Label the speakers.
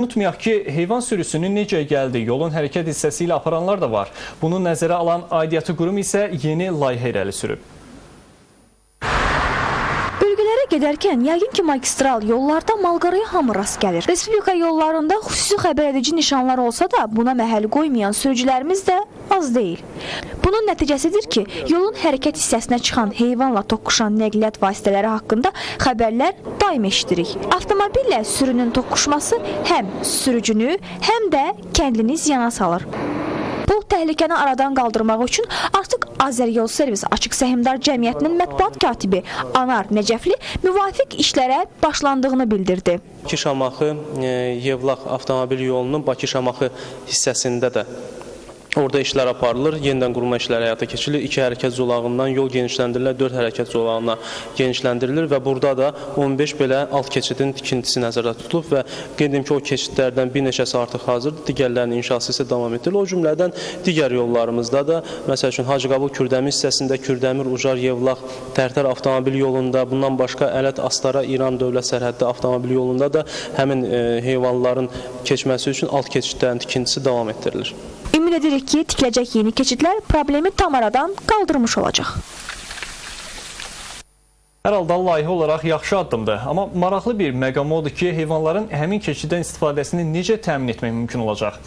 Speaker 1: Unutmayaq ki, heyvan sürüsünün necə gəldiyi yolun hərəkət hissəsi ilə aparanlar da var. Bunu nəzərə alan aidiyyatı qurum isə yeni layihə irəli sürüb.
Speaker 2: Bölgələrə gedərkən yəqin ki, magistral yollarda malqaraya hamı rast gəlir. Respublika yollarında xüsusi xəbər edici nişanlar olsa da buna məhəl qoymayan sürücülərimiz də az deyil. Bunun nəticəsidir ki, yolun hərəkət hissəsinə çıxan heyvanla toqquşan nəqliyyat vasitələri haqqında xəbərlər daim eşidirik. Avtomobillə sürünün toqquşması həm sürücünü, həm də kəndlini ziyana salır. Bu təhlükəni aradan qaldırmaq üçün artıq Azəryol Servis Açıq Səhmdar Cəmiyyətinin mətbuat katibi Anar Nəcəfli müvafiq işlərə başlandığını bildirdi.
Speaker 3: Bakı-Şamaxı Yevlax avtomobil yolunun Bakı-Şamaxı hissəsində də orada işlər aparılır, yenidən qurma işləri həyata keçirilir. 2 hərəkət zolağından yol genişləndirilir, 4 hərəkət zolağına genişləndirilir və burada da 15 belə alt keçidin tikintisi nəzərdə tutulub və qeyd edim ki, o keçidlərdən bir neçəsi artıq hazırdır, digərlərinin inşası isə davam etdirilir. O cümlədən digər yollarımızda da, məsəl üçün Hacıqabul Kürdəmir hissəsində, Kürdəmir Ucar Yevlax Tərtər avtomobil yolunda, bundan başqa Ələt Astara İran dövlət sərhəddi avtomobil yolunda da həmin heyvanların keçməsi üçün alt keçidlərin tikintisi davam etdirilir.
Speaker 2: Ümid edirik ki, tikiləcək yeni keçidlər problemi tam aradan qaldırmış olacaq.
Speaker 1: Hər halda layihə olaraq yaxşı addımdır. Amma maraqlı bir məqam odur ki, heyvanların həmin keçiddən istifadəsini necə təmin etmək mümkün olacaq?